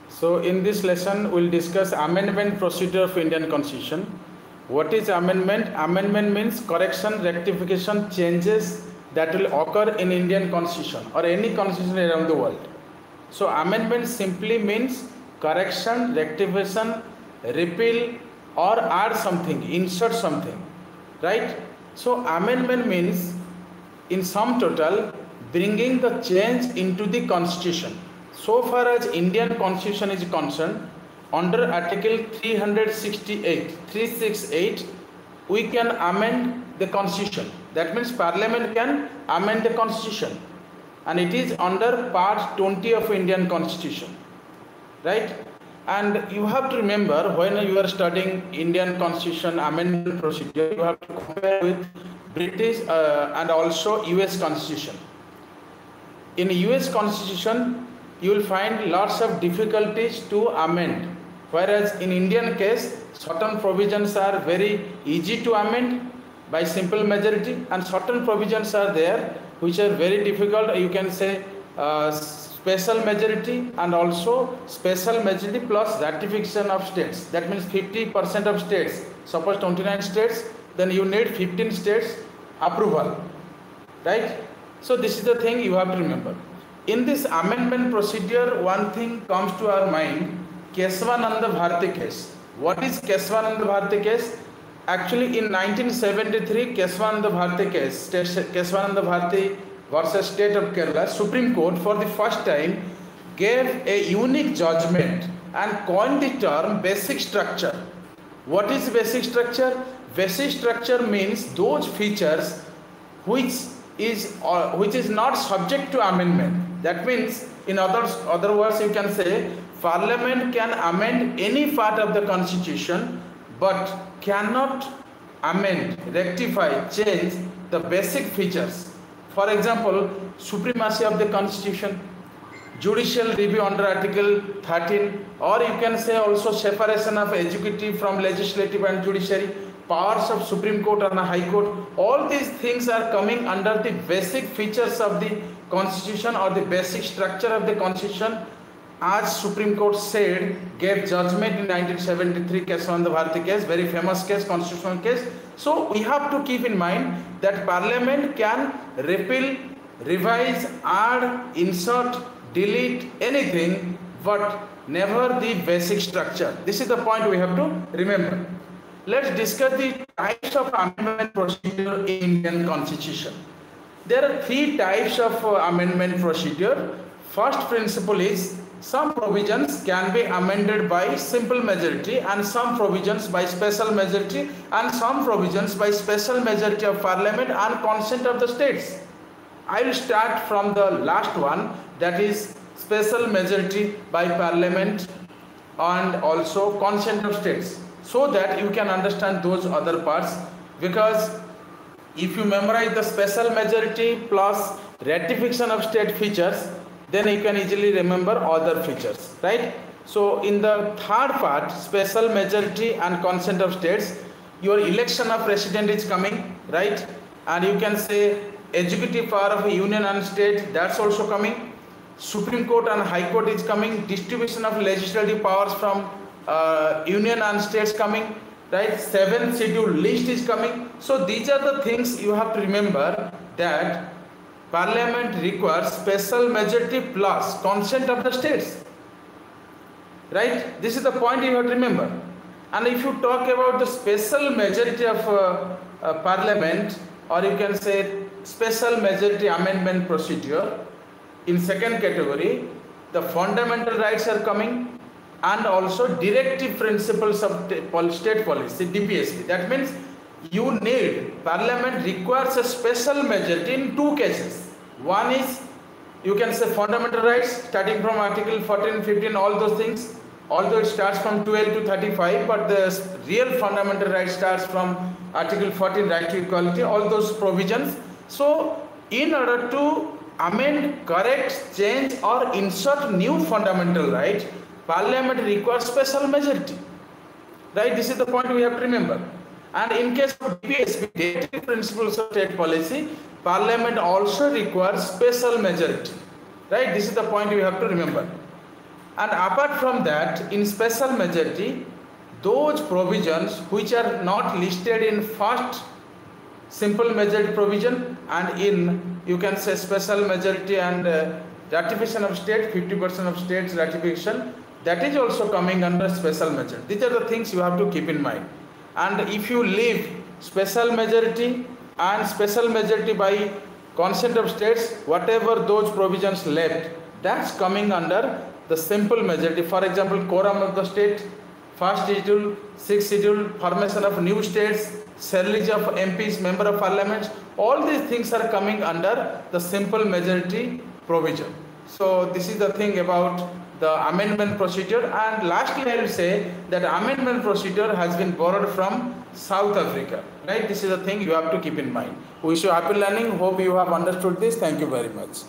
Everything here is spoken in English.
So in this lesson, we'll discuss amendment procedure of Indian Constitution. What is amendment? Amendment means correction, rectification, changes that will occur in Indian Constitution or any constitution around the world. So amendment simply means correction, rectification, repeal or add something, insert something, right? So amendment means in sum total bringing the change into the constitution. So far as Indian Constitution is concerned, under Article 368, we can amend the Constitution. That means Parliament can amend the Constitution, and it is under Part 20 of Indian Constitution, right? And you have to remember, when you are studying Indian Constitution amendment procedure, you have to compare with British and also US Constitution. In US Constitution, you will find lots of difficulties to amend, whereas in Indian case, certain provisions are very easy to amend by simple majority, and certain provisions are there which are very difficult. You can say special majority and also special majority plus ratification of states. That means 50% of states, suppose 29 states, then you need 15 states approval, right? So this is the thing you have to remember. In this amendment procedure, one thing comes to our mind, Keswananda Bharati case. What is Keswananda Bharati case? Actually in 1973, Keswananda Bharati case, Keswananda Bharati versus State of Kerala, Supreme Court for the first time gave a unique judgment and coined the term basic structure. What is basic structure? Basic structure means those features which is not subject to amendment. That means, in other words, you can say Parliament can amend any part of the Constitution, but cannot amend, rectify, change the basic features. For example, supremacy of the Constitution, judicial review under Article 13, or you can say also separation of executive from legislative and judiciary, powers of Supreme Court and High Court. All these things are coming under the basic features of the Constitution or the basic structure of the Constitution, as Supreme Court said, gave judgment in 1973 Keswananda Bharati case, very famous case, constitutional case. So we have to keep in mind that Parliament can repeal, revise, add, insert, delete anything, but never the basic structure. This is the point we have to remember. Let's discuss the types of amendment procedure in Indian Constitution. There are three types of amendment procedure. First principle is some provisions can be amended by simple majority and some provisions by special majority and some provisions by special majority of Parliament and consent of the states. I will start from the last one, that is special majority by Parliament and also consent of states, so that you can understand those other parts. Because if you memorize the special majority plus ratification of state features, then you can easily remember other features, right? So in the third part, special majority and consent of states, your election of president is coming, right? And you can say executive power of a union and state, that's also coming. Supreme Court and High Court is coming. Distribution of legislative powers from union and states coming, right? 7th schedule list is coming. So these are the things you have to remember, that Parliament requires special majority plus consent of the states, right? This is the point you have to remember. And if you talk about the special majority of Parliament, or you can say special majority amendment procedure, in second category, the fundamental rights are coming, and also directive principles of state policy, DPSP. That means you need, Parliament requires a special majority in two cases. One is, you can say fundamental rights, starting from Article 14, 15, all those things, although it starts from 12 to 35, but the real fundamental right starts from Article 14, right to equality, all those provisions. So in order to amend, correct, change or insert new fundamental right, Parliament requires special majority, right? This is the point we have to remember. And in case of DPSP, Directive Principles of State Policy, Parliament also requires special majority, right? This is the point we have to remember. And apart from that, in special majority, those provisions which are not listed in first simple majority provision and in, you can say, special majority and ratification of state, 50% of states ratification, that is also coming under special majority. These are the things you have to keep in mind. And if you leave special majority and special majority by consent of states, whatever those provisions left, that's coming under the simple majority. For example, quorum of the state, first schedule, sixth schedule, formation of new states, salary of MPs, member of parliament, all these things are coming under the simple majority provision. So this is the thing about the amendment procedure. And lastly, I will say that amendment procedure has been borrowed from South Africa, right? This is the thing you have to keep in mind. Wish you happy learning. Hope you have understood this. Thank you very much.